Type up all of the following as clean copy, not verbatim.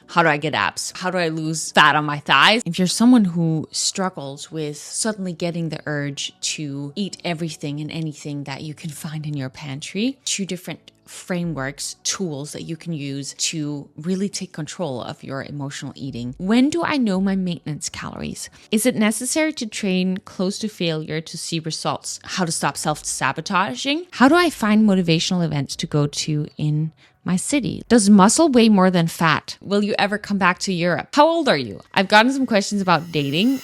How do I get abs? How do I lose fat on my thighs? If you're someone who struggles with suddenly getting the urge to eat everything and anything that you can find in your pantry, 2 different frameworks, tools that you can use to really take control of your emotional eating. When do I know my maintenance calories? Is it necessary to train close to failure to see results? How to stop self-sabotaging? How do I find motivational events to go to in my city? Does muscle weigh more than fat? Will you ever come back to Europe? How old are you? I've gotten some questions about dating.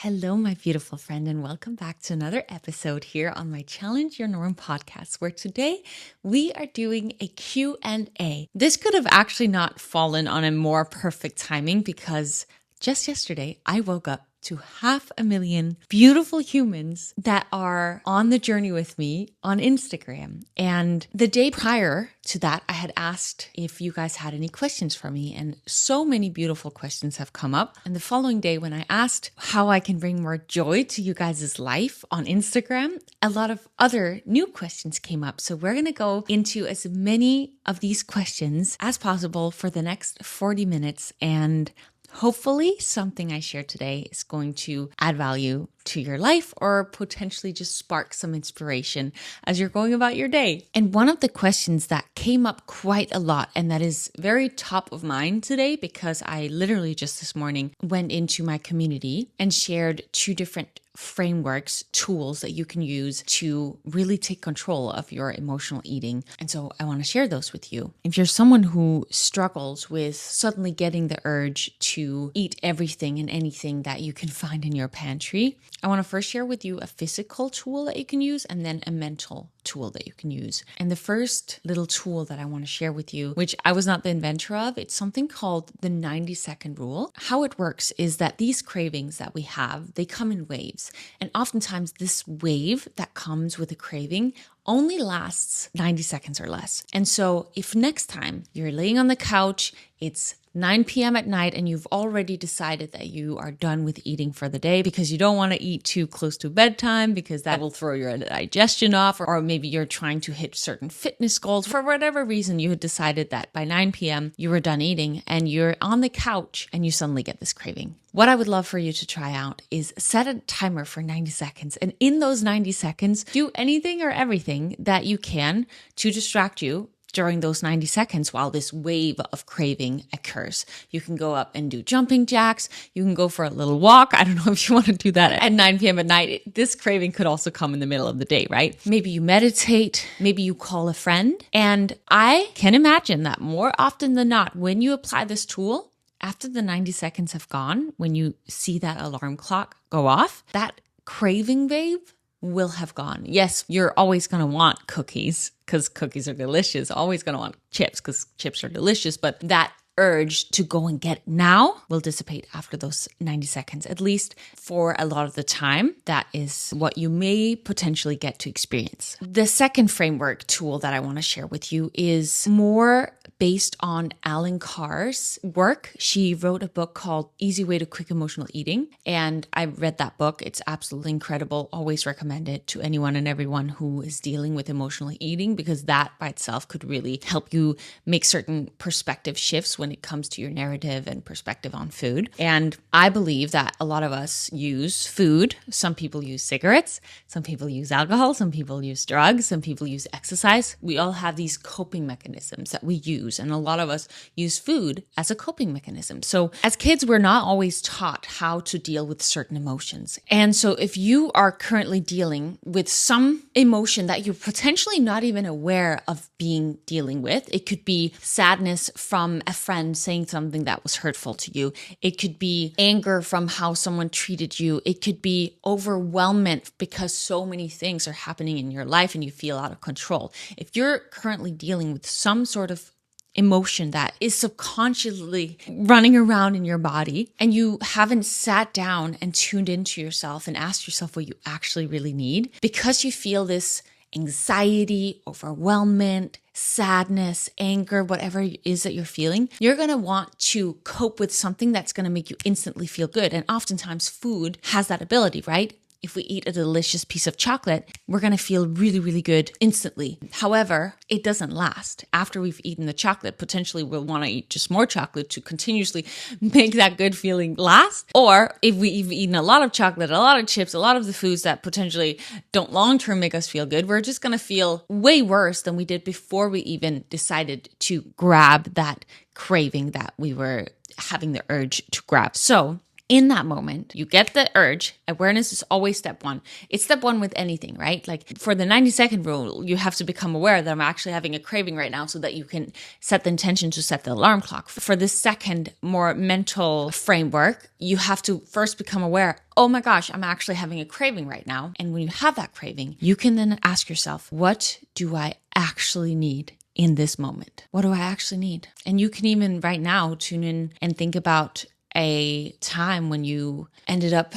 Hello, my beautiful friend, and welcome back to another episode here on my Challenge Your Norm podcast, where today we are doing a Q&A. This could have actually not fallen on a more perfect timing because just yesterday I woke up to 500,000 beautiful humans that are on the journey with me on Instagram. And the day prior to that, I had asked if you guys had any questions for me, and so many beautiful questions have come up. And the following day, when I asked how I can bring more joy to you guys' life on Instagram, a lot of other new questions came up. So we're going to go into as many of these questions as possible for the next 40 minutes, and hopefully something I share today is going to add value to your life or potentially just spark some inspiration as you're going about your day. And one of the questions that came up quite a lot, and that is very top of mind today, because I literally just this morning went into my community and shared 2 different frameworks, tools that you can use to really take control of your emotional eating. And so I want to share those with you. If you're someone who struggles with suddenly getting the urge to eat everything and anything that you can find in your pantry, I want to first share with you a physical tool that you can use and then a mental tool that you can use. And the first little tool that I want to share with you, which I was not the inventor of, it's something called the 90-second rule. How it works is that these cravings that we have, they come in waves. And oftentimes this wave that comes with a craving only lasts 90 seconds or less. And so if next time you're laying on the couch, it's 9 p.m. at night and you've already decided that you are done with eating for the day because you don't want to eat too close to bedtime because that will throw your digestion off, or maybe you're trying to hit certain fitness goals. For whatever reason, you had decided that by 9 p.m. you were done eating and you're on the couch and you suddenly get this craving. What I would love for you to try out is set a timer for 90 seconds. And in those 90 seconds, do anything or everything that you can to distract you during those 90 seconds while this wave of craving occurs. You can go up and do jumping jacks. You can go for a little walk. I don't know if you want to do that at 9 p.m. at night. This craving could also come in the middle of the day, right? Maybe you meditate. Maybe you call a friend. And I can imagine that more often than not, when you apply this tool, after the 90 seconds have gone, when you see that alarm clock go off, that craving wave will have gone. Yes, you're always going to want cookies because cookies are delicious. Always going to want chips because chips are delicious. But that urge to go and get it now will dissipate after those 90 seconds, at least for a lot of the time. That is what you may potentially get to experience. The second framework tool that I want to share with you is more based on Alan Carr's work. She wrote a book called Easy Way to Quick Emotional Eating, and I read that book. It's absolutely incredible. Always recommend it to anyone and everyone who is dealing with emotional eating, because that by itself could really help you make certain perspective shifts when it comes to your narrative and perspective on food. And I believe that a lot of us use food. Some people use cigarettes, some people use alcohol, some people use drugs, some people use exercise. We all have these coping mechanisms that we use. And a lot of us use food as a coping mechanism. So as kids, we're not always taught how to deal with certain emotions. And so if you are currently dealing with some emotion that you're potentially not even aware of dealing with, it could be sadness from a friend saying something that was hurtful to you. It could be anger from how someone treated you. It could be overwhelmment because so many things are happening in your life and you feel out of control. If you're currently dealing with some sort of emotion that is subconsciously running around in your body and you haven't sat down and tuned into yourself and asked yourself what you actually really need, because you feel this anxiety, overwhelmment, sadness, anger, whatever it is that you're feeling, you're going to want to cope with something that's going to make you instantly feel good. And oftentimes food has that ability, right? if we eat a delicious piece of chocolate, we're going to feel really, really good instantly. However, it doesn't last. After we've eaten the chocolate, potentially we'll want to eat just more chocolate to continuously make that good feeling last. Or if we've eaten a lot of chocolate, a lot of chips, a lot of the foods that potentially don't long-term make us feel good, we're just going to feel way worse than we did before we even decided to grab that craving that we were having the urge to grab. So in that moment, you get the urge. Awareness is always step one. It's step one with anything, right? Like for the 90-second rule, you have to become aware that I'm actually having a craving right now so that you can set the intention to set the alarm clock. For the second, more mental framework, you have to first become aware, oh my gosh, I'm actually having a craving right now. And when you have that craving, you can then ask yourself, what do I actually need in this moment? What do I actually need? And you can even right now tune in and think about a time when you ended up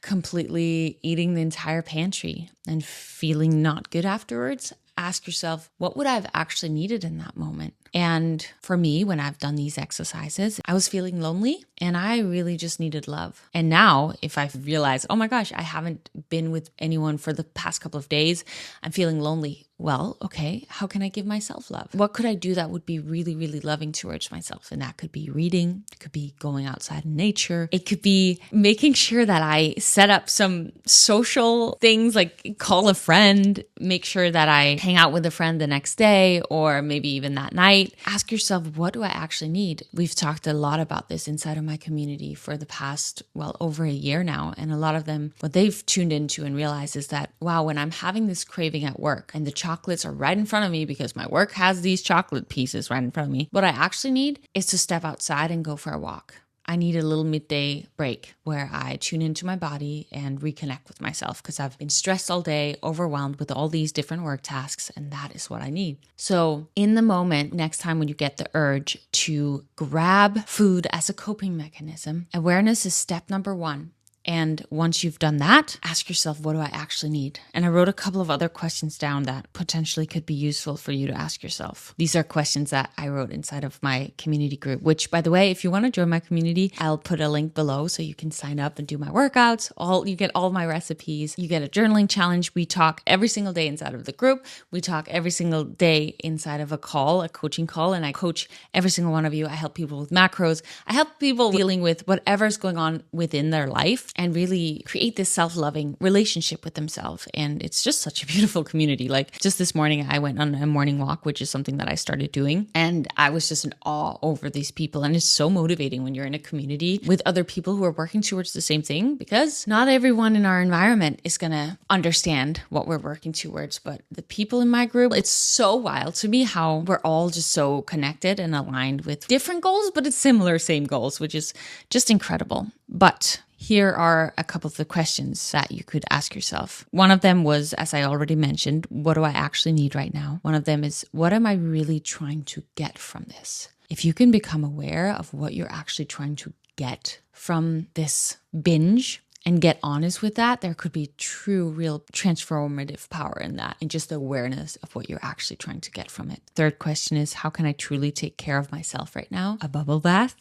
completely eating the entire pantry and feeling not good afterwards. Ask yourself, what would I have actually needed in that moment? And for me, when I've done these exercises, I was feeling lonely and I really just needed love. And now if I realize, oh my gosh, I haven't been with anyone for the past couple of days, I'm feeling lonely. Well, okay, how can I give myself love? What could I do that would be really, really loving towards myself? And that could be reading. It could be going outside in nature. It could be making sure that I set up some social things, like call a friend, make sure that I hang out with a friend the next day, or maybe even that night. Ask yourself, what do I actually need? We've talked a lot about this inside of my community for the past, over a year now. And a lot of them, what they've tuned into and realized is that, wow, when I'm having this craving at work and the chocolates are right in front of me because my work has these chocolate pieces right in front of me, what I actually need is to step outside and go for a walk. I need a little midday break where I tune into my body and reconnect with myself because I've been stressed all day, overwhelmed with all these different work tasks, and that is what I need. So in the moment, next time when you get the urge to grab food as a coping mechanism, awareness is step number one. And once you've done that, ask yourself, what do I actually need? And I wrote a couple of other questions down that potentially could be useful for you to ask yourself. These are questions that I wrote inside of my community group, which, by the way, if you want to join my community, I'll put a link below so you can sign up and do my workouts. You get all my recipes. You get a journaling challenge. We talk every single day inside of the group. We talk every single day inside of a coaching call, and I coach every single one of you. I help people with macros. I help people dealing with whatever's going on within their life and really create this self-loving relationship with themselves. And it's just such a beautiful community. Like just this morning, I went on a morning walk, which is something that I started doing. And I was just in awe over these people. And it's so motivating when you're in a community with other people who are working towards the same thing, because not everyone in our environment is going to understand what we're working towards. But the people in my group, it's so wild to me how we're all just so connected and aligned with different goals, but it's similar, same goals, which is just incredible. But here are a couple of the questions that you could ask yourself. One of them was, as I already mentioned, what do I actually need right now? One of them is, what am I really trying to get from this? If you can become aware of what you're actually trying to get from this binge and get honest with that, there could be true, real transformative power in that, and just the awareness of what you're actually trying to get from it. Third question is, how can I truly take care of myself right now? A bubble bath,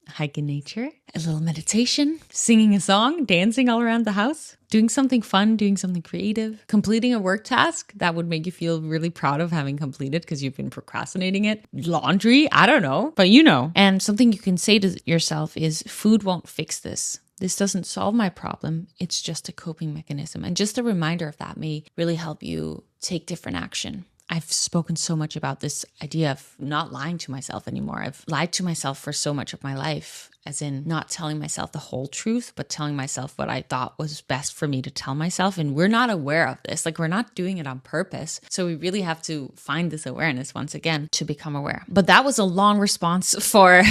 a hike in nature, a little meditation, singing a song, dancing all around the house, doing something fun, doing something creative, completing a work task that would make you feel really proud of having completed because you've been procrastinating it. Laundry, I don't know, but you know. And something you can say to yourself is, food won't fix this. This doesn't solve my problem. It's just a coping mechanism. And just a reminder of that may really help you take different action. I've spoken so much about this idea of not lying to myself anymore. I've lied to myself for so much of my life, as in not telling myself the whole truth, but telling myself what I thought was best for me to tell myself. And we're not aware of this. Like, we're not doing it on purpose. So we really have to find this awareness once again to become aware. But that was a long response for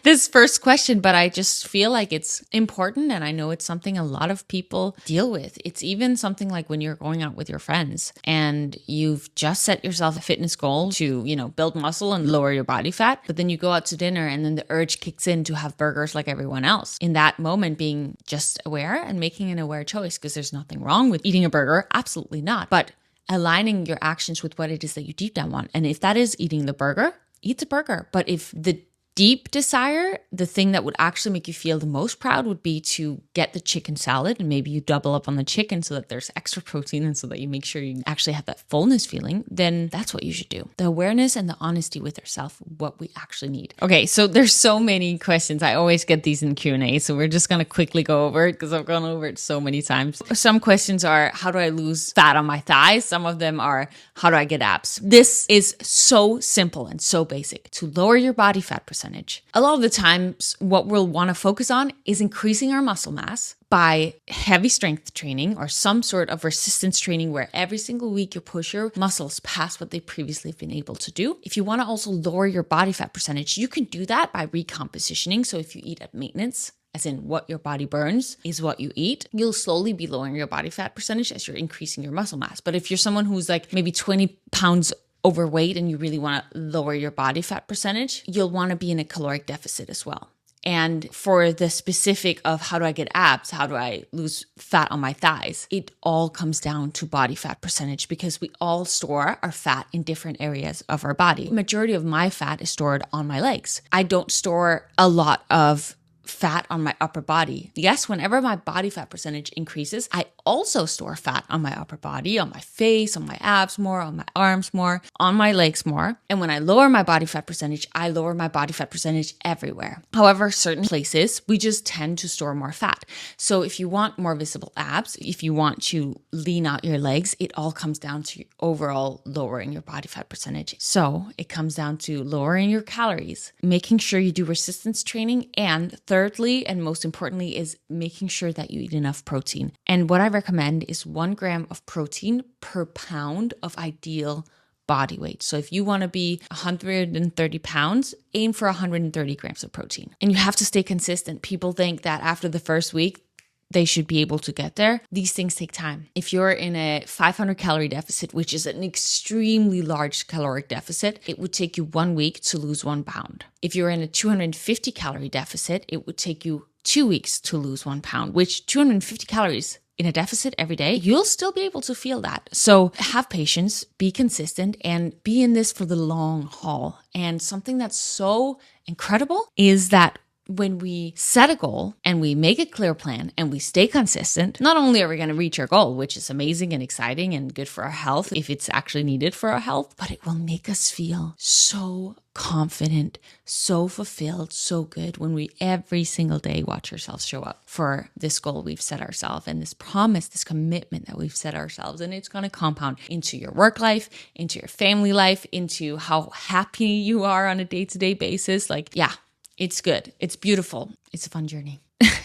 this first question, but I just feel like it's important. And I know it's something a lot of people deal with. It's even something like when you're going out with your friends and you've just set yourself a fitness goal to, build muscle and lower your body fat, but then you go out to dinner and then the urge kicks in to have burgers like everyone else. In that moment, being just aware and making an aware choice, because there's nothing wrong with eating a burger, absolutely not. But aligning your actions with what it is that you deep down want. And if that is eating the burger, eat the burger. But if the deep desire, the thing that would actually make you feel the most proud would be to get the chicken salad, and maybe you double up on the chicken so that there's extra protein and so that you make sure you actually have that fullness feeling, then that's what you should do. The awareness and the honesty with yourself, what we actually need. Okay, so there's so many questions. I always get these in Q&A, so we're just going to quickly go over it because I've gone over it so many times. Some questions are, how do I lose fat on my thighs? Some of them are, how do I get abs? This is so simple and so basic. To lower your body fat percentage, a lot of the times what we'll want to focus on is increasing our muscle mass by heavy strength training or some sort of resistance training where every single week you push your muscles past what they previously have been able to do. If you want to also lower your body fat percentage, you can do that by recompositioning. So if you eat at maintenance, as in what your body burns is what you eat, you'll slowly be lowering your body fat percentage as you're increasing your muscle mass. But if you're someone who's like maybe 20 pounds overweight and you really want to lower your body fat percentage, you'll want to be in a caloric deficit as well. And for the specific of how do I get abs, how do I lose fat on my thighs, it all comes down to body fat percentage because we all store our fat in different areas of our body. The majority of my fat is stored on my legs. I don't store a lot of fat on my upper body. Yes, whenever my body fat percentage increases, I also store fat on my upper body, on my face, on my abs more, on my arms more, on my legs more. And when I lower my body fat percentage, I lower my body fat percentage everywhere. However, certain places, we just tend to store more fat. So if you want more visible abs, if you want to lean out your legs, it all comes down to overall lowering your body fat percentage. So it comes down to lowering your calories, making sure you do resistance training, and thirdly, and most importantly, is making sure that you eat enough protein. And what I recommend is 1 gram of protein per pound of ideal body weight. So if you want to be 130 pounds, aim for 130 grams of protein. And you have to stay consistent. People think that after the first week, they should be able to get there. These things take time. If you're in a 500 calorie deficit, which is an extremely large caloric deficit, it would take you 1 week to lose 1 pound. If you're in a 250 calorie deficit, it would take you 2 weeks to lose 1 pound, which 250 calories in a deficit every day, you'll still be able to feel that. So have patience, be consistent, and be in this for the long haul. And something that's so incredible is that when we set a goal and we make a clear plan and we stay consistent, not only are we going to reach our goal, which is amazing and exciting and good for our health if it's actually needed for our health, but it will make us feel so confident, so fulfilled, so good when we every single day watch ourselves show up for this goal we've set ourselves and this promise, this commitment that we've set ourselves. And it's going to compound into your work life, into your family life, into how happy you are on a day-to-day basis. Like, yeah. It's good. It's beautiful. It's a fun journey.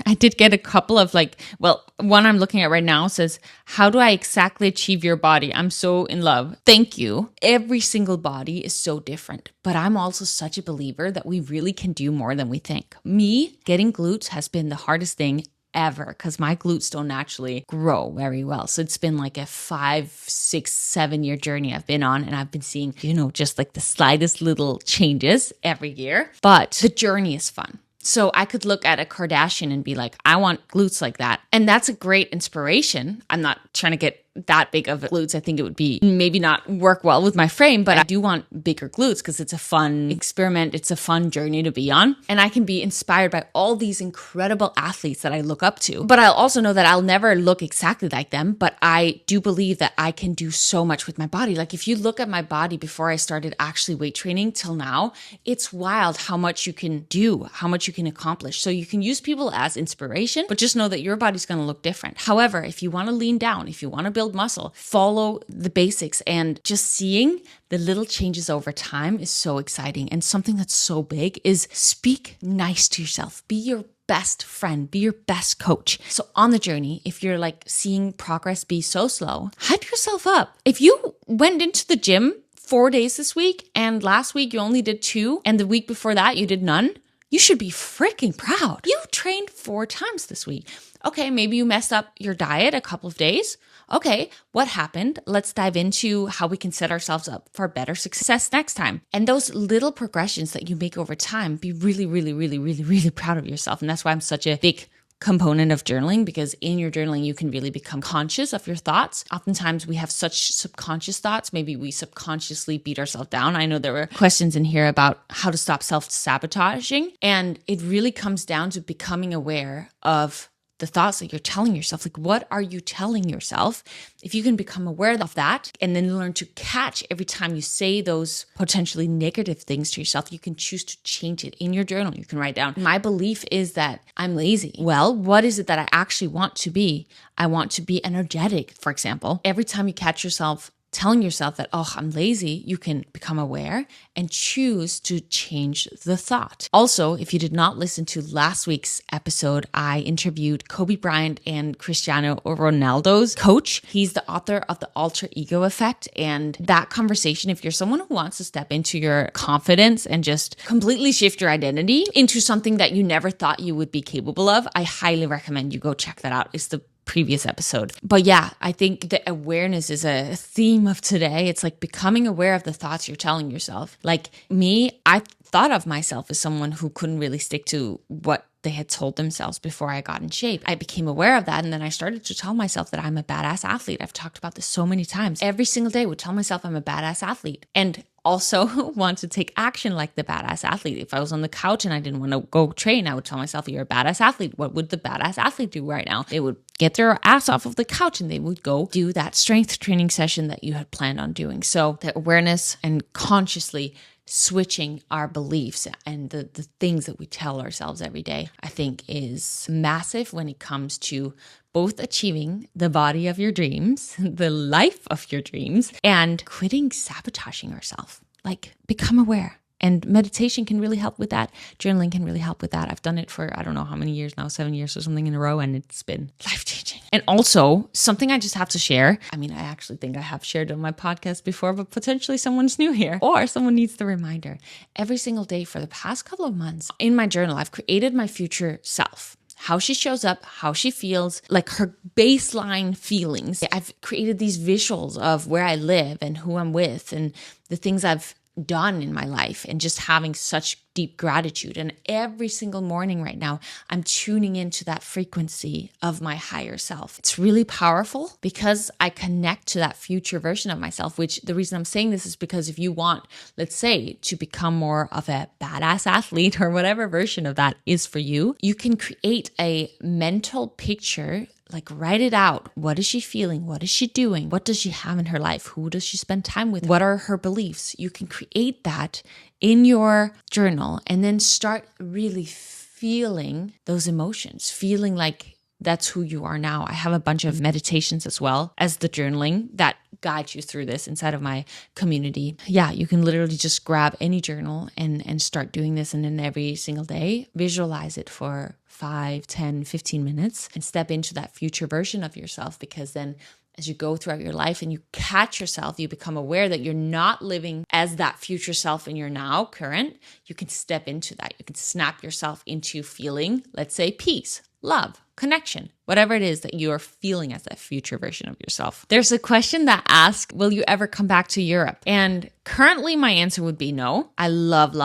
I did get a couple of one I'm looking at right now says, how do I exactly achieve your body? I'm so in love. Thank you. Every single body is so different, but I'm also such a believer that we really can do more than we think. Me, getting glutes has been the hardest thing ever because my glutes don't naturally grow very well. So it's been like a 5, 6, 7 year journey I've been on, and I've been seeing, just like the slightest little changes every year, but the journey is fun. So I could look at a Kardashian and be like, I want glutes like that. And that's a great inspiration. I'm not trying to get that big of glutes. I think it would be maybe not work well with my frame, but I do want bigger glutes because it's a fun experiment. It's a fun journey to be on. And I can be inspired by all these incredible athletes that I look up to. But I'll also know that I'll never look exactly like them, but I do believe that I can do so much with my body. Like if you look at my body before I started actually weight training till now, it's wild how much you can do, how much you can accomplish. So you can use people as inspiration, but just know that your body's going to look different. However, if you want to lean down, if you want to build muscle, follow the basics, and just seeing the little changes over time is so exciting. And something that's so big is speak nice to yourself. Be your best friend, be your best coach. So on the journey, if you're like seeing progress be so slow, hype yourself up. If you went into the gym 4 days this week and last week you only did 2 and the week before that you did none, you should be freaking proud. You trained 4 times this week. Okay, maybe you messed up your diet a couple of days. Okay, what happened? Let's dive into how we can set ourselves up for better success next time. And those little progressions that you make over time, be really, really, really, really, really proud of yourself. And that's why I'm such a big component of journaling, because in your journaling, you can really become conscious of your thoughts. Oftentimes we have such subconscious thoughts. Maybe we subconsciously beat ourselves down. I know there were questions in here about how to stop self-sabotaging. And it really comes down to becoming aware of the thoughts that you're telling yourself. Like, what are you telling yourself? If you can become aware of that and then learn to catch every time you say those potentially negative things to yourself, you can choose to change it in your journal. You can write down, my belief is that I'm lazy. Well, what is it that I actually want to be? I want to be energetic, for example. Every time you catch yourself telling yourself that, oh, I'm lazy, you can become aware and choose to change the thought. Also, if you did not listen to last week's episode, I interviewed Kobe Bryant and Cristiano Ronaldo's coach. He's the author of The Alter Ego Effect. And that conversation, if you're someone who wants to step into your confidence and just completely shift your identity into something that you never thought you would be capable of, I highly recommend you go check that out. It's the previous episode. But yeah, I think the awareness is a theme of today. It's like becoming aware of the thoughts you're telling yourself. Like me, I thought of myself as someone who couldn't really stick to what they had told themselves before I got in shape. I became aware of that, and then I started to tell myself that I'm a badass athlete. I've talked about this so many times. Every single day I would tell myself I'm a badass athlete. And also want to take action like the badass athlete. If I was on the couch and I didn't want to go train, I would tell myself, you're a badass athlete. What would the badass athlete do right now? They would get their ass off of the couch and they would go do that strength training session that you had planned on doing. So the awareness and consciously switching our beliefs and the things that we tell ourselves every day, I think is massive when it comes to both achieving the body of your dreams, the life of your dreams, and quitting sabotaging yourself. Like, become aware. And meditation can really help with that. Journaling can really help with that. I've done it for, I don't know how many years now, 7 years or something in a row, and it's been life-changing. And also, something I just have to share. I mean, I actually think I have shared on my podcast before, but potentially someone's new here or someone needs the reminder. Every single day for the past couple of months in my journal, I've created my future self. How she shows up, how she feels, like her baseline feelings. I've created these visuals of where I live and who I'm with and the things I've done in my life, and just having such deep gratitude. And every single morning right now, I'm tuning into that frequency of my higher self. It's really powerful because I connect to that future version of myself, which the reason I'm saying this is because if you want, let's say, to become more of a badass athlete or whatever version of that is for you, you can create a mental picture. Like, write it out. What is she feeling? What is she doing? What does she have in her life? Who does she spend time with? What are her beliefs? You can create that in your journal and then start really feeling those emotions, feeling like that's who you are now. I have a bunch of meditations as well as the journaling that guide you through this inside of my community. Yeah, you can literally just grab any journal and start doing this. And then every single day, visualize it for 5, 10, 15 minutes and step into that future version of yourself. Because then as you go throughout your life and you catch yourself, you become aware that you're not living as that future self in your now current. You can step into that. You can snap yourself into feeling, let's say, peace, love, connection, whatever it is that you are feeling as that future version of yourself. There's a question that asks, will you ever come back to Europe? And currently my answer would be no. I love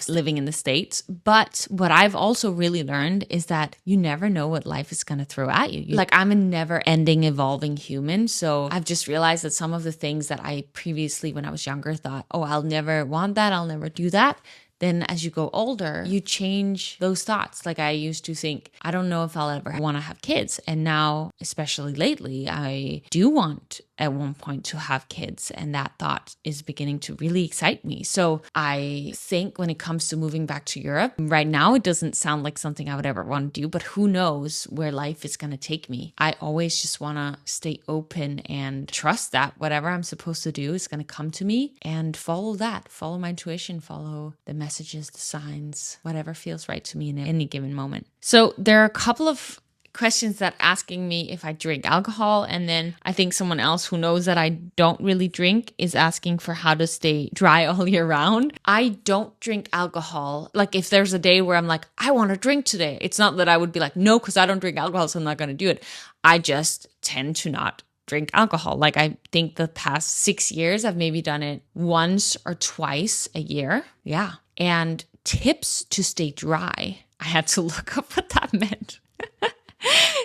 living in the States. But what I've also really learned is that you never know what life is going to throw at you. Like, I'm a never ending evolving human. So I've just realized that some of the things that I previously, when I was younger, thought, oh, I'll never want that, I'll never do that. Then as you go older, you change those thoughts. Like, I used to think, I don't know if I'll ever want to have kids. And now, especially lately, I do want at one point to have kids. And that thought is beginning to really excite me. So I think when it comes to moving back to Europe, right now, it doesn't sound like something I would ever want to do, but who knows where life is going to take me. I always just want to stay open and trust that whatever I'm supposed to do is going to come to me, and follow that, follow my intuition, follow the messages, the signs, whatever feels right to me in any given moment. So there are a couple of questions that asking me if I drink alcohol, and then I think someone else who knows that I don't really drink is asking for how to stay dry all year round. I don't drink alcohol. Like, if there's a day where I'm like, I want to drink today, it's not that I would be like, no, because I don't drink alcohol, so I'm not going to do it. I just tend to not drink alcohol. Like, I think the past 6 years, I've maybe done it once or twice a year. Yeah. And tips to stay dry. I had to look up what that meant.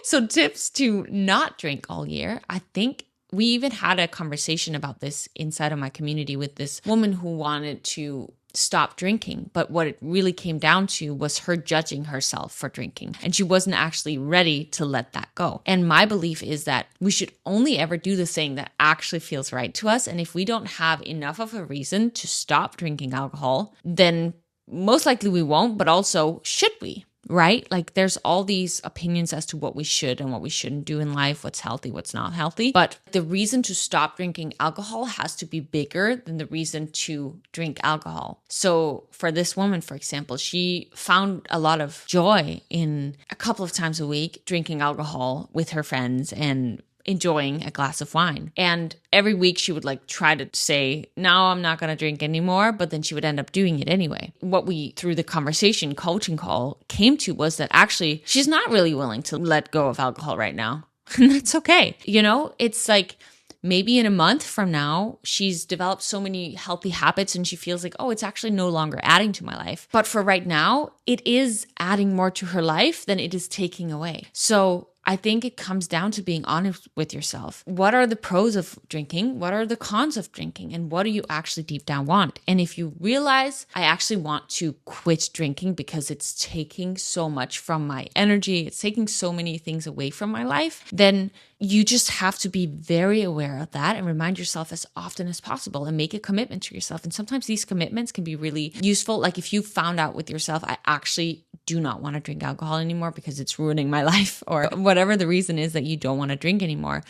So tips to not drink all year. I think we even had a conversation about this inside of my community with this woman who wanted to stop drinking. But what it really came down to was her judging herself for drinking. And she wasn't actually ready to let that go. And my belief is that we should only ever do the thing that actually feels right to us. And if we don't have enough of a reason to stop drinking alcohol, then most likely we won't, but also should we? Right? Like there's all these opinions as to what we should and what we shouldn't do in life, what's healthy, what's not healthy. But the reason to stop drinking alcohol has to be bigger than the reason to drink alcohol. So for this woman, for example, she found a lot of joy in a couple of times a week drinking alcohol with her friends and enjoying a glass of wine. And every week she would like try to say, no, I'm not going to drink anymore. But then she would end up doing it anyway. What we, through the conversation coaching call, came to was that actually she's not really willing to let go of alcohol right now. And that's okay. You know, it's like maybe in a month from now, she's developed so many healthy habits and she feels like, oh, it's actually no longer adding to my life. But for right now, it is adding more to her life than it is taking away. So I think it comes down to being honest with yourself. What are the pros of drinking? What are the cons of drinking? And what do you actually deep down want? And if you realize I actually want to quit drinking because it's taking so much from my energy, it's taking so many things away from my life, then you just have to be very aware of that and remind yourself as often as possible and make a commitment to yourself. And sometimes these commitments can be really useful. Like if you found out with yourself, I actually do not want to drink alcohol anymore because it's ruining my life, or whatever the reason is that you don't want to drink anymore,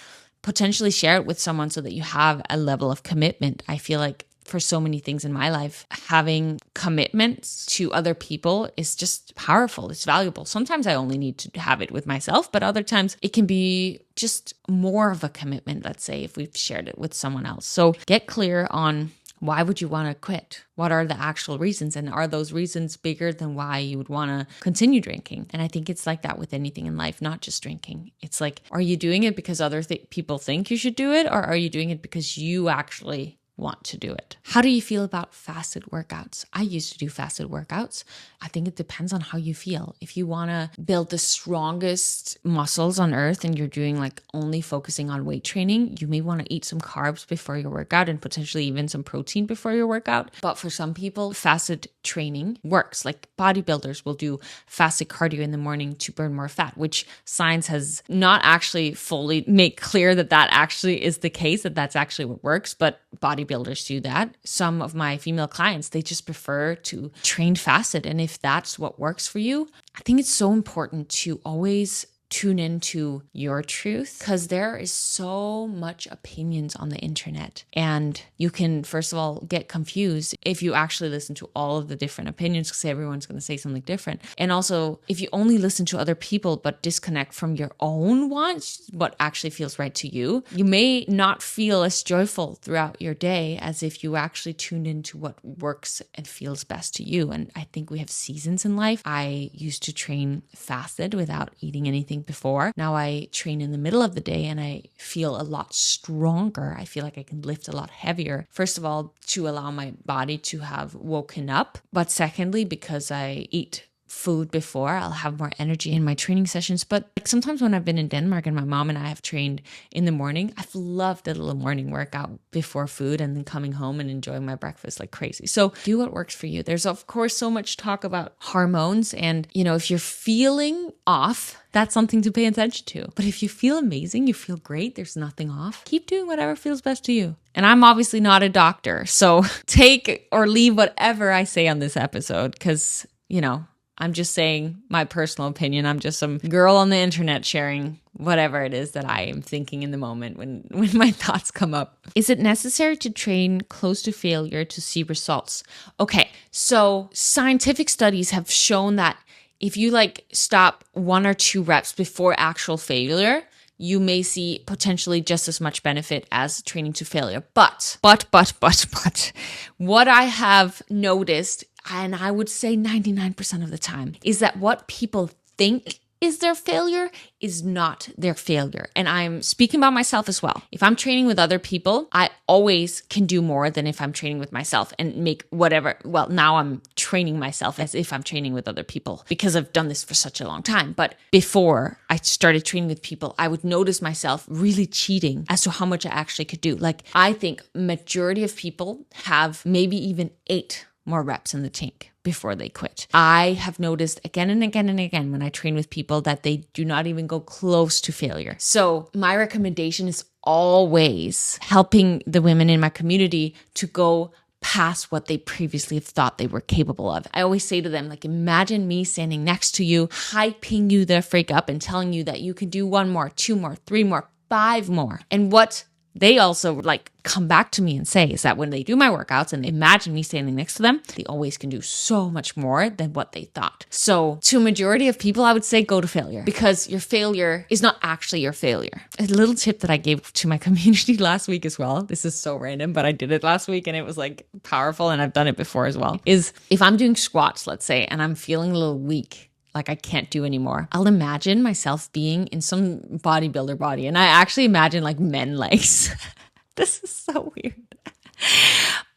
potentially share it with someone so that you have a level of commitment. I feel like for so many things in my life, having commitments to other people is just powerful. It's valuable. Sometimes I only need to have it with myself, but other times it can be just more of a commitment, let's say, if we've shared it with someone else. So get clear on why would you want to quit? What are the actual reasons? And are those reasons bigger than why you would want to continue drinking? And I think it's like that with anything in life, not just drinking. It's like, are you doing it because other people think you should do it? Or are you doing it because you actually want to do it? How do you feel about fasted workouts? I used to do fasted workouts. I think it depends on how you feel. If you want to build the strongest muscles on earth and you're doing like only focusing on weight training, you may want to eat some carbs before your workout and potentially even some protein before your workout. But for some people, fasted training works. Like bodybuilders will do fasted cardio in the morning to burn more fat, which science has not actually fully made clear that that actually is the case, that that's actually what works. But bodybuilders do that. Some of my female clients, they just prefer to train fasted. And if that's what works for you, I think it's so important to always tune into your truth, because there is so much opinions on the internet, and you can, first of all, get confused if you actually listen to all of the different opinions, because everyone's going to say something different. And also, if you only listen to other people but disconnect from your own wants, what actually feels right to you, you may not feel as joyful throughout your day as if you actually tuned into what works and feels best to you. And I think we have seasons in life. I used to train fasted without eating anything before. Now I train in the middle of the day and I feel a lot stronger. I feel like I can lift a lot heavier. First of all, to allow my body to have woken up. But secondly, because I eat food before, I'll have more energy in my training sessions. But like sometimes when I've been in Denmark and my mom and I have trained in the morning, I've loved a little morning workout before food and then coming home and enjoying my breakfast like crazy. So do what works for you. There's of course so much talk about hormones, and if you're feeling off, that's something to pay attention to. But if you feel amazing, you feel great, there's nothing off, keep doing whatever feels best to you. And I'm obviously not a doctor, so take or leave whatever I say on this episode, because I'm just saying my personal opinion. I'm just some girl on the internet sharing whatever it is that I am thinking in the moment when my thoughts come up. Is it necessary to train close to failure to see results? Okay, so scientific studies have shown that if you stop 1 or 2 reps before actual failure, you may see potentially just as much benefit as training to failure. But, what I have noticed, and I would say 99% of the time, is that what people think is their failure is not their failure. And I'm speaking about myself as well. If I'm training with other people, I always can do more than if I'm training with myself and make whatever. Well, now I'm training myself as if I'm training with other people because I've done this for such a long time. But before I started training with people, I would notice myself really cheating as to how much I actually could do. Like, I think majority of people have maybe even 8 more reps in the tank before they quit. I have noticed again and again and again when I train with people that they do not even go close to failure. So my recommendation is always helping the women in my community to go past what they previously thought they were capable of. I always say to them, like, imagine me standing next to you, hyping you the freak up and telling you that you can do 1 more, 2 more, 3 more, 5 more. And what they also come back to me and say is that when they do my workouts and imagine me standing next to them, they always can do so much more than what they thought. So to a majority of people, I would say go to failure, because your failure is not actually your failure. A little tip that I gave to my community last week as well, this is so random, but I did it last week and it was powerful, and I've done it before as well, is if I'm doing squats, let's say, and I'm feeling a little weak, like I can't do anymore, I'll imagine myself being in some bodybuilder body. And I actually imagine men legs. This is so weird.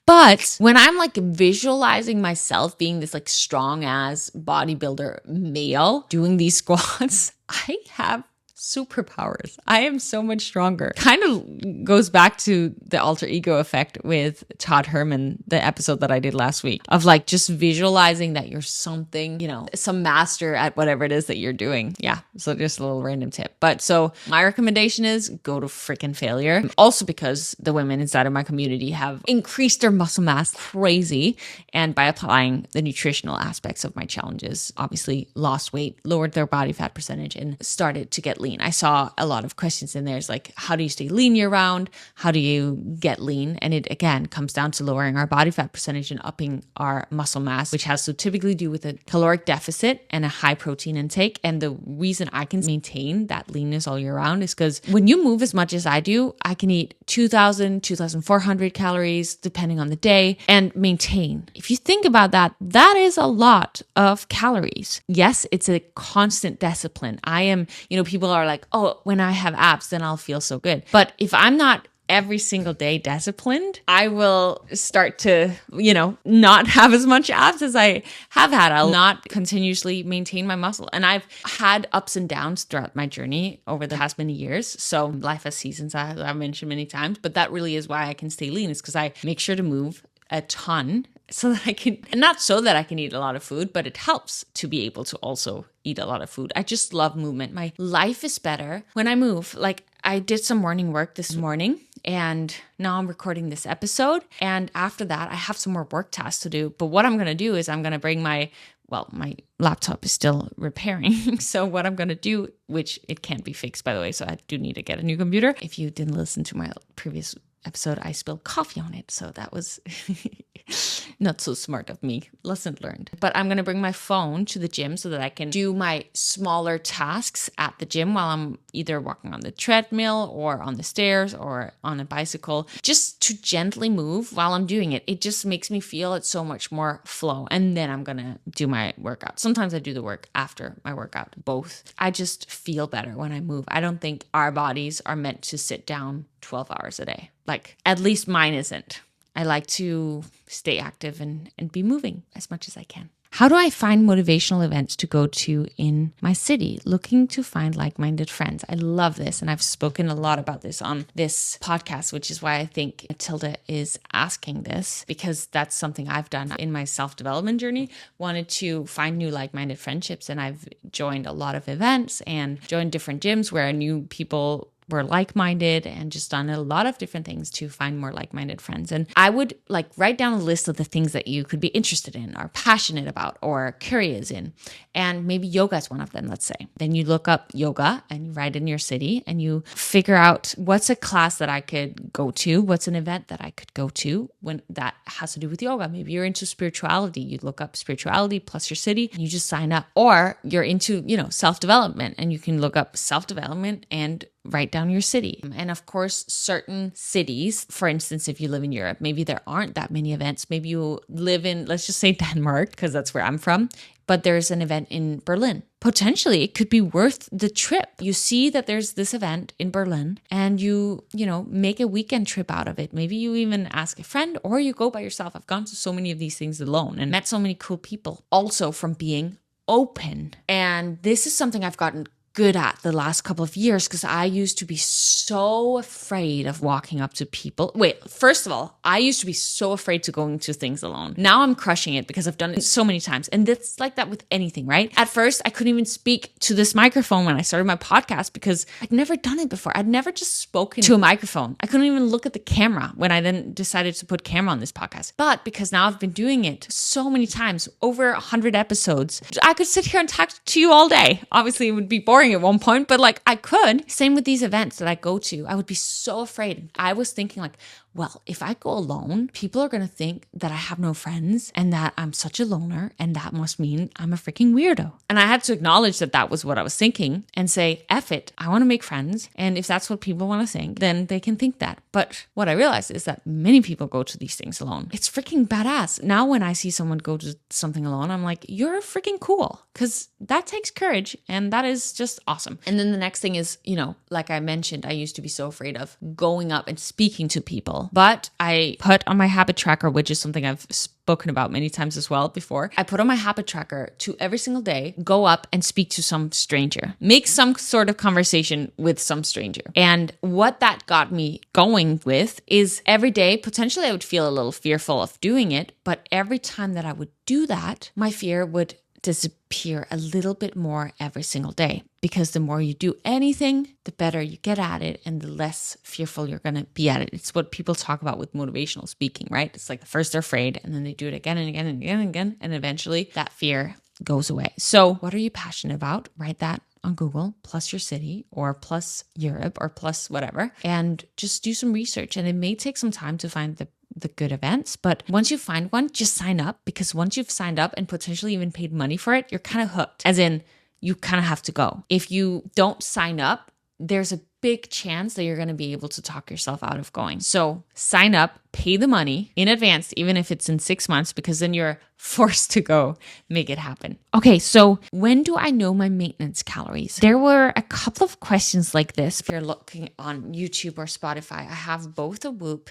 But when I'm visualizing myself being this strong as bodybuilder male doing these squats, I have superpowers. I am so much stronger. Kind of goes back to the alter ego effect with Todd Herman, the episode that I did last week, of just visualizing that you're something, some master at whatever it is that you're doing. Yeah. So just a little random tip. But so my recommendation is go to freaking failure. Also because the women inside of my community have increased their muscle mass crazy. And by applying the nutritional aspects of my challenges, obviously lost weight, lowered their body fat percentage, and started to get lean. I saw a lot of questions in there. It's how do you stay lean year round? How do you get lean? And it again comes down to lowering our body fat percentage and upping our muscle mass, which has to typically do with a caloric deficit and a high protein intake. And the reason I can maintain that leanness all year round is because when you move as much as I do, I can eat 2,000, 2,400 calories depending on the day and maintain. If you think about that, that is a lot of calories. Yes, it's a constant discipline. I am, people are like, oh, when I have abs, then I'll feel so good. But if I'm not every single day disciplined, I will start to, not have as much abs as I have had. I'll not continuously maintain my muscle. And I've had ups and downs throughout my journey over the past many years. So life has seasons, I've mentioned many times, but that really is why I can stay lean, is because I make sure to move a ton so that I can, and not so that I can eat a lot of food, but it helps to be able to also eat a lot of food. I just love movement. My life is better when I move. I did some morning work this morning, and now I'm recording this episode. And after that, I have some more work tasks to do. But what I'm going to do is I'm going to bring my laptop is still repairing. So what I'm going to do, which it can't be fixed, by the way, so I do need to get a new computer. If you didn't listen to my previous episode, I spilled coffee on it. So that was not so smart of me. Lesson learned. But I'm going to bring my phone to the gym so that I can do my smaller tasks at the gym while I'm either walking on the treadmill or on the stairs or on a bicycle, just to gently move while I'm doing it. It just makes me feel it's so much more flow. And then I'm going to do my workout. Sometimes I do the work after my workout, both. I just feel better when I move. I don't think our bodies are meant to sit down 12 hours a day. At least mine isn't. I like to stay active and be moving as much as I can. How do I find motivational events to go to in my city? Looking to find like-minded friends. I love this. And I've spoken a lot about this on this podcast, which is why I think Matilda is asking this, because that's something I've done in my self-development journey. Wanted to find new like-minded friendships. And I've joined a lot of events and joined different gyms where I knew people were like-minded, and just done a lot of different things to find more like-minded friends. And I would write down a list of the things that you could be interested in or passionate about or curious in. And maybe yoga is one of them, let's say. Then you look up yoga and you write in your city and you figure out what's a class that I could go to, what's an event that I could go to when that has to do with yoga. Maybe you're into spirituality. You look up spirituality plus your city and you just sign up. Or you're into, self-development, and you can look up self-development and write down your city. And of course, certain cities, for instance, if you live in Europe, maybe there aren't that many events. Maybe you live in, let's just say Denmark, because that's where I'm from, but there's an event in Berlin. Potentially, it could be worth the trip. You see that there's this event in Berlin and you make a weekend trip out of it. Maybe you even ask a friend or you go by yourself. I've gone to so many of these things alone and met so many cool people also from being open. And this is something I've gotten good at the last couple of years because I used to be so afraid of walking up to people. Wait, first of all, I used to be so afraid to going to things alone. Now I'm crushing it because I've done it so many times. And it's like that with anything, right? At first, I couldn't even speak to this microphone when I started my podcast because I'd never done it before. I'd never just spoken to a microphone. I couldn't even look at the camera when I then decided to put camera on this podcast. But because now I've been doing it so many times, over 100 episodes, I could sit here and talk to you all day. Obviously, it would be boring at one point, but like I could. Same with these events that I go to. I would be so afraid. I was thinking like, well, if I go alone, people are going to think that I have no friends and that I'm such a loner, and that must mean I'm a freaking weirdo. And I had to acknowledge that that was what I was thinking and say, F it, I want to make friends. And if that's what people want to think, then they can think that. But what I realized is that many people go to these things alone. It's freaking badass. Now when I see someone go to something alone, I'm like, you're freaking cool, because that takes courage and that is just awesome. And then the next thing is, like I mentioned, I used to be so afraid of going up and speaking to people. But I put on my habit tracker, which is something I've spoken about many times as well before. I put on my habit tracker to every single day, go up and speak to some stranger, make some sort of conversation with some stranger. And what that got me going with is every day, potentially I would feel a little fearful of doing it, but every time that I would do that, my fear would disappear a little bit more every single day, because the more you do anything, the better you get at it and the less fearful you're going to be at it. It's what people talk about with motivational speaking, right? It's like first they're afraid and then they do it again and again and again and again. And eventually that fear goes away. So what are you passionate about? Write that on Google, plus your city or plus Europe or plus whatever, and just do some research. And it may take some time to find the good events, but once you find one, just sign up, because once you've signed up and potentially even paid money for it, you're kind of hooked, as in you kind of have to go. If you don't sign up, there's a big chance that you're going to be able to talk yourself out of going. So sign up, pay the money in advance, even if it's in 6 months, because then you're forced to go make it happen. Okay, so when do I know my maintenance calories? There were a couple of questions like this. If you're looking on YouTube or Spotify, I have both a Whoop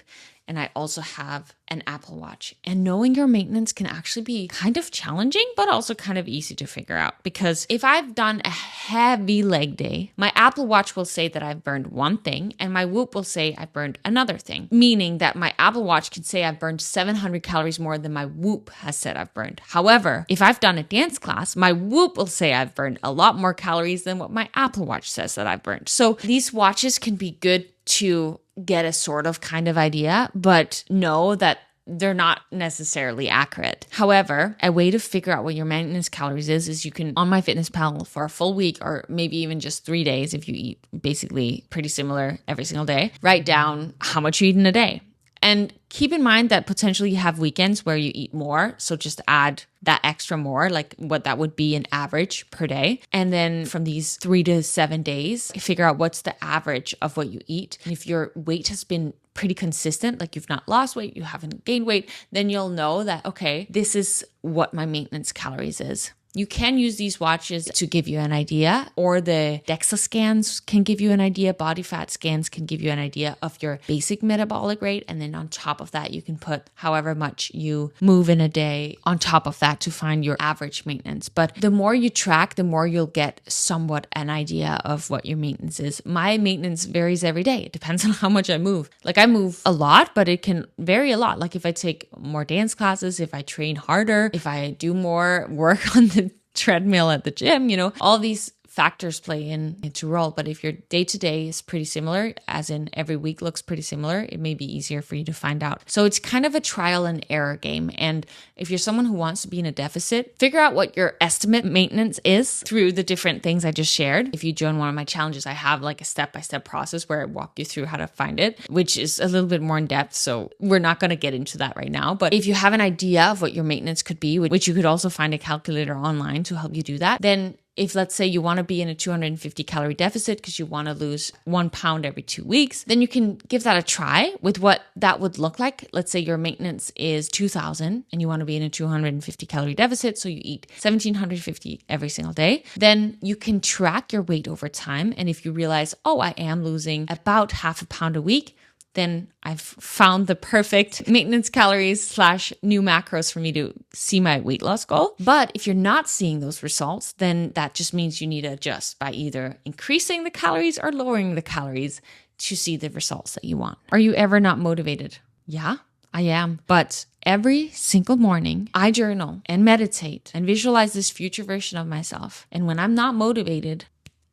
and I also have an Apple Watch. And knowing your maintenance can actually be kind of challenging, but also kind of easy to figure out. Because if I've done a heavy leg day, my Apple Watch will say that I've burned one thing and my Whoop will say I've burned another thing. Meaning that my Apple Watch can say I've burned 700 calories more than my Whoop has said I've burned. However, if I've done a dance class, my Whoop will say I've burned a lot more calories than what my Apple Watch says that I've burned. So these watches can be good to get a sort of kind of idea, but know that they're not necessarily accurate. However, a way to figure out what your maintenance calories is you can, on MyFitnessPal for a full week, or maybe even just 3 days if you eat basically pretty similar every single day, write down how much you eat in a day. And keep in mind that potentially you have weekends where you eat more. So just add that extra more, like what that would be an average per day. And then from these 3 to 7 days, figure out what's the average of what you eat. And if your weight has been pretty consistent, like you've not lost weight, you haven't gained weight, then you'll know that, okay, this is what my maintenance calories is. You can use these watches to give you an idea, or the DEXA scans can give you an idea. Body fat scans can give you an idea of your basic metabolic rate. And then on top of that, you can put however much you move in a day on top of that to find your average maintenance. But the more you track, the more you'll get somewhat an idea of what your maintenance is. My maintenance varies every day. It depends on how much I move. Like I move a lot, but it can vary a lot. Like if I take more dance classes, if I train harder, if I do more work on the treadmill at the gym, all these factors play into role. But if your day-to-day is pretty similar, as in every week looks pretty similar, it may be easier for you to find out. So it's kind of a trial and error game. And if you're someone who wants to be in a deficit, figure out what your estimate maintenance is through the different things I just shared. If you join one of my challenges, I have like a step-by-step process where I walk you through how to find it, which is a little bit more in depth. So we're not going to get into that right now. But if you have an idea of what your maintenance could be, which you could also find a calculator online to help you do that, then if let's say you want to be in a 250 calorie deficit because you want to lose 1 pound every 2 weeks, then you can give that a try with what that would look like. Let's say your maintenance is 2000 and you want to be in a 250 calorie deficit. So you eat 1750 every single day. Then you can track your weight over time. And if you realize, oh, I am losing about half a pound a week, then I've found the perfect maintenance calories / new macros for me to see my weight loss goal. But if you're not seeing those results, then that just means you need to adjust by either increasing the calories or lowering the calories to see the results that you want. Are you ever not motivated? Yeah, I am. But every single morning, I journal and meditate and visualize this future version of myself. And when I'm not motivated,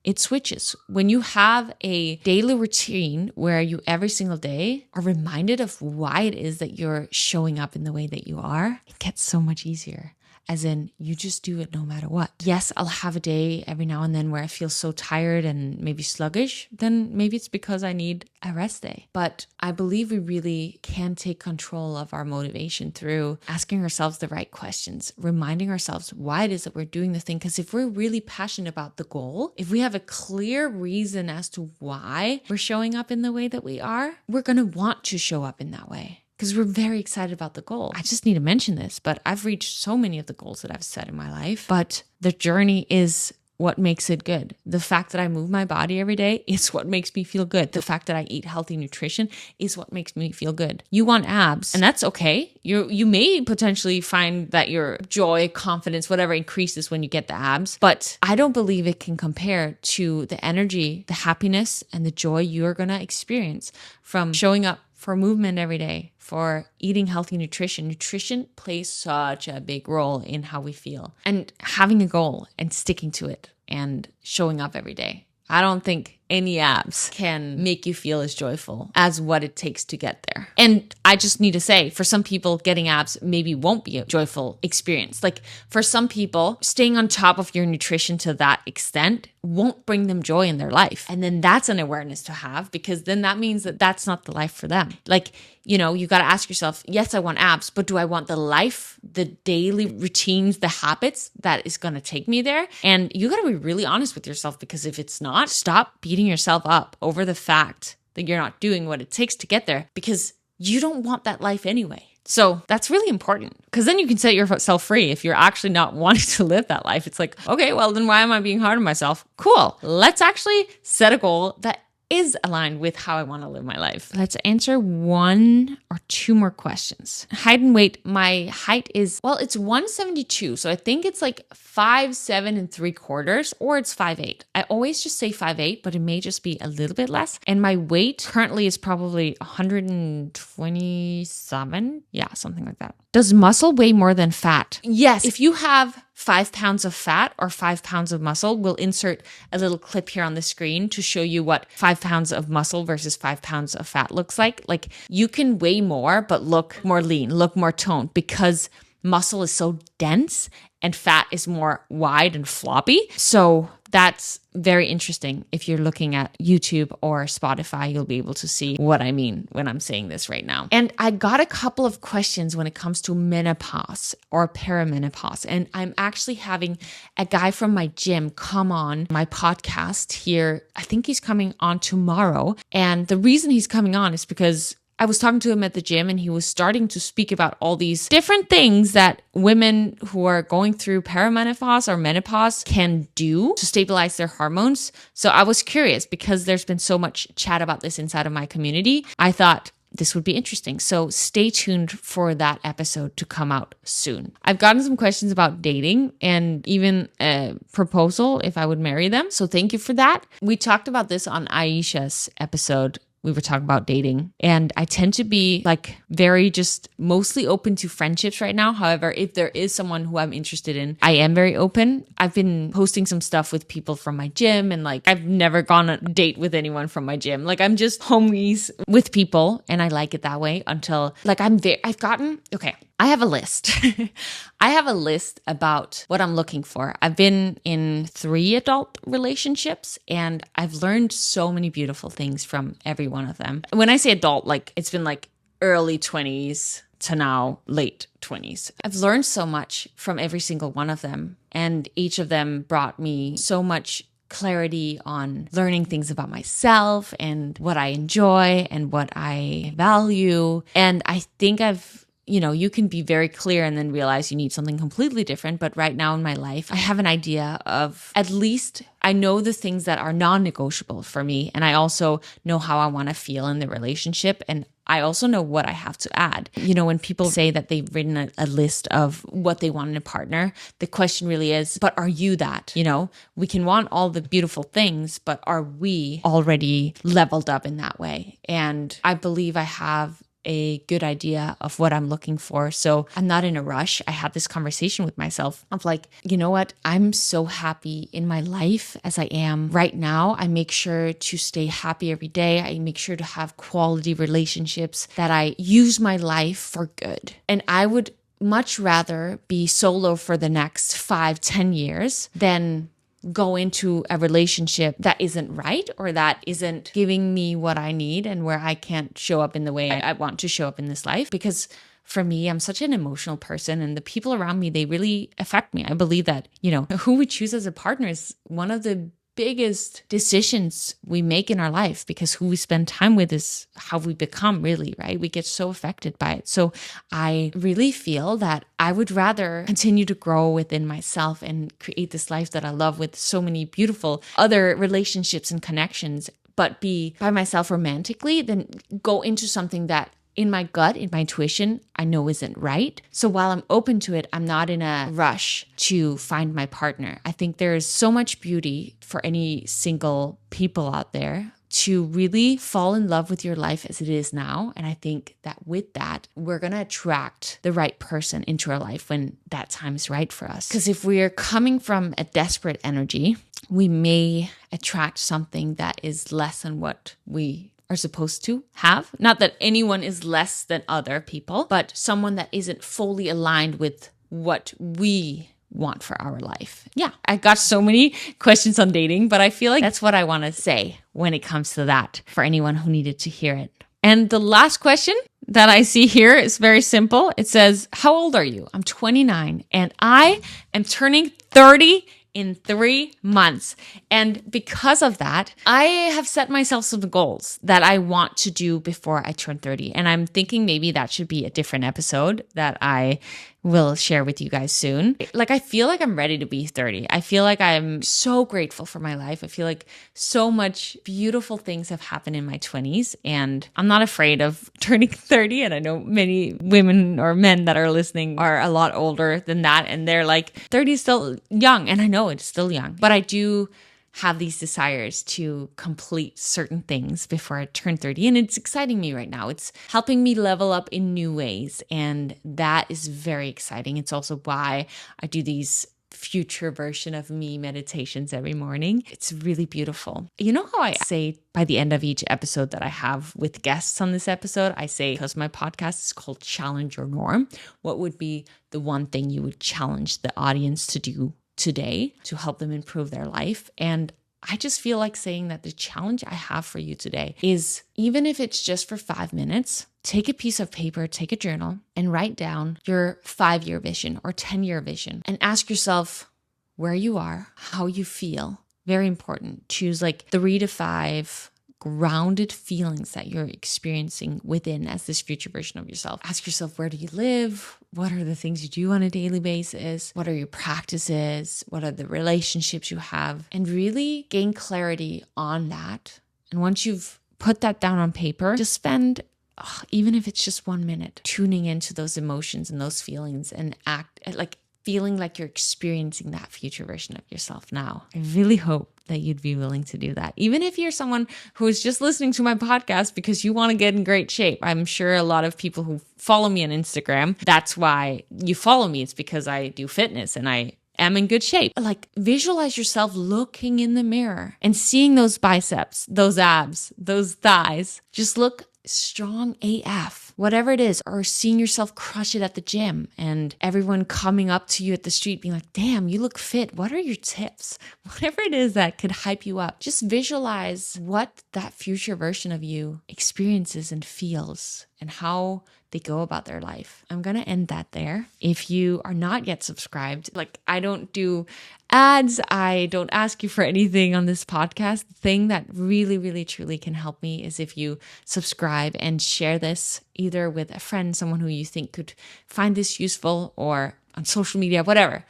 it switches. When you have a daily routine where you every single day are reminded of why it is that you're showing up in the way that you are, it gets so much easier. As in, you just do it no matter what. Yes, I'll have a day every now and then where I feel so tired and maybe sluggish. Then maybe it's because I need a rest day. But I believe we really can take control of our motivation through asking ourselves the right questions, reminding ourselves why it is that we're doing the thing. Because if we're really passionate about the goal, if we have a clear reason as to why we're showing up in the way that we are, we're going to want to show up in that way. Because we're very excited about the goal. I just need to mention this, but I've reached so many of the goals that I've set in my life, but the journey is what makes it good. The fact that I move my body every day is what makes me feel good. The fact that I eat healthy nutrition is what makes me feel good. You want abs, and that's okay. You may potentially find that your joy, confidence, whatever increases when you get the abs, but I don't believe it can compare to the energy, the happiness, and the joy you're going to experience from showing up for movement every day, for eating healthy nutrition. Nutrition plays such a big role in how we feel. And having a goal and sticking to it and showing up every day. I don't think any abs can make you feel as joyful as what it takes to get there. And I just need to say, for some people, getting abs maybe won't be a joyful experience. Like for some people, staying on top of your nutrition to that extent won't bring them joy in their life. And then that's an awareness to have, because then that means that that's not the life for them. Like, you got to ask yourself, yes, I want abs, but do I want the life, the daily routines, the habits that is going to take me there? And you got to be really honest with yourself, because if it's not, stop beating yourself up over the fact that you're not doing what it takes to get there, because you don't want that life anyway. So that's really important, because then you can set yourself free. If you're actually not wanting to live that life, it's like, okay, well, then why am I being hard on myself? Cool. Let's actually set a goal that is aligned with how I want to live my life. Let's answer 1 or 2 more questions. Height and weight. My height is, it's 172. So I think it's like 5'7 3/4, or it's 5'8. I always just say 5'8, but it may just be a little bit less. And my weight currently is probably 127. Yeah, something like that. Does muscle weigh more than fat? Yes. If you have 5 pounds of fat or 5 pounds of muscle, we'll insert a little clip here on the screen to show you what 5 pounds of muscle versus 5 pounds of fat looks like. Like, you can weigh more, but look more lean, look more toned, because muscle is so dense and fat is more wide and floppy. So that's very interesting. If you're looking at YouTube or Spotify, you'll be able to see what I mean when I'm saying this right now. And I got a couple of questions when it comes to menopause or perimenopause. And I'm actually having a guy from my gym come on my podcast here. I think he's coming on tomorrow. And the reason he's coming on is because I was talking to him at the gym, and he was starting to speak about all these different things that women who are going through perimenopause or menopause can do to stabilize their hormones. So I was curious, because there's been so much chat about this inside of my community. I thought this would be interesting. So stay tuned for that episode to come out soon. I've gotten some questions about dating and even a proposal if I would marry them. So thank you for that. We talked about this on Aisha's episode. We were talking about dating, and I tend to be like very just mostly open to friendships right now. However, if there is someone who I'm interested in, I am very open. I've been posting some stuff with people from my gym, and like I've never gone on a date with anyone from my gym. Like, I'm just homies with people, and I like it that way until like I have a list. I have a list about what I'm looking for. I've been in 3 adult relationships, and I've learned so many beautiful things from every one of them. When I say adult, like it's been like early 20s to now late 20s. I've learned so much from every single one of them, and each of them brought me so much clarity on learning things about myself and what I enjoy and what I value. And I think you can be very clear and then realize you need something completely different. But right now in my life, I have an idea of, at least I know the things that are non-negotiable for me. And I also know how I want to feel in the relationship. And I also know what I have to add. When people say that they've written a list of what they want in a partner, the question really is, but are you that? We can want all the beautiful things, but are we already leveled up in that way? And I believe I have a good idea of what I'm looking for. So I'm not in a rush. I had this conversation with myself of like, you know what? I'm so happy in my life as I am right now. I make sure to stay happy every day. I make sure to have quality relationships, that I use my life for good. And I would much rather be solo for the next 5-10 years than go into a relationship that isn't right or that isn't giving me what I need and where I can't show up in the way I want to show up in this life. Because for me, I'm such an emotional person, and the people around me, they really affect me. I believe that, who we choose as a partner is one of the biggest decisions we make in our life, because who we spend time with is how we become, really, right? We get so affected by it. So I really feel that I would rather continue to grow within myself and create this life that I love with so many beautiful other relationships and connections, but be by myself romantically than go into something that in my gut, in my intuition, I know isn't right. So while I'm open to it, I'm not in a rush to find my partner. I think there's so much beauty for any single people out there to really fall in love with your life as it is now. And I think that with that, we're going to attract the right person into our life when that time is right for us. Because if we're coming from a desperate energy, we may attract something that is less than what we are supposed to have. Not that anyone is less than other people, but someone that isn't fully aligned with what we want for our life. Yeah, I got so many questions on dating, but I feel like that's what I want to say when it comes to that for anyone who needed to hear it. And the last question that I see here is very simple. It says, how old are you? I'm 29 and I am turning 30 in 3 months. And because of that, I have set myself some goals that I want to do before I turn 30. And I'm thinking maybe that should be a different episode that I will share with you guys soon. I feel like I'm ready to be 30. I feel like I'm so grateful for my life. I feel like so much beautiful things have happened in my 20s, and I'm not afraid of turning 30. And I know many women or men that are listening are a lot older than that, and they're like, 30 is still young. And I know it's still young, but I do have these desires to complete certain things before I turn 30. And it's exciting me right now. It's helping me level up in new ways. And that is very exciting. It's also why I do these future version of me meditations every morning. It's really beautiful. You know how I say by the end of each episode that I have with guests on this episode, I say, because my podcast is called Challenge Your Norm, what would be the one thing you would challenge the audience to do today to help them improve their life? And I just feel like saying that the challenge I have for you today is, even if it's just for 5 minutes, take a piece of paper, take a journal, and write down your 5-year vision or 10-year vision and ask yourself where you are, how you feel. Very important. Choose 3 to 5 grounded feelings that you're experiencing within as this future version of yourself. Ask yourself, where do you live? What are the things you do on a daily basis? What are your practices? What are the relationships you have? And really gain clarity on that. And once you've put that down on paper, just spend, even if it's just 1 minute, tuning into those emotions and those feelings and act feeling like you're experiencing that future version of yourself now. I really hope that you'd be willing to do that. Even if you're someone who is just listening to my podcast because you want to get in great shape. I'm sure a lot of people who follow me on Instagram, that's why you follow me. It's because I do fitness and I am in good shape. Visualize yourself looking in the mirror and seeing those biceps, those abs, those thighs. Just look strong AF, whatever it is, or seeing yourself crush it at the gym and everyone coming up to you at the street being like, damn, you look fit. What are your tips? Whatever it is that could hype you up, just visualize what that future version of you experiences and feels and how they go about their life. I'm going to end that there. If you are not yet subscribed, like I don't do ads, I don't ask you for anything on this podcast. The thing that really, really, truly can help me is if you subscribe and share this either with a friend, someone who you think could find this useful, or on social media, whatever.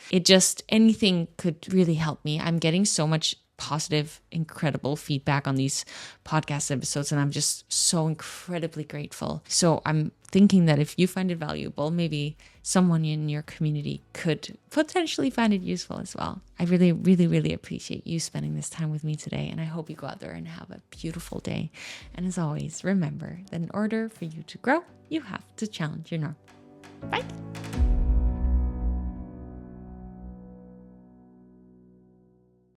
Anything could really help me. I'm getting so much positive, incredible feedback on these podcast episodes, and I'm just so incredibly grateful. So I'm thinking that if you find it valuable, maybe someone in your community could potentially find it useful as well. I really, really, really appreciate you spending this time with me today, and I hope you go out there and have a beautiful day. And as always, remember that in order for you to grow, you have to challenge your norm. Bye.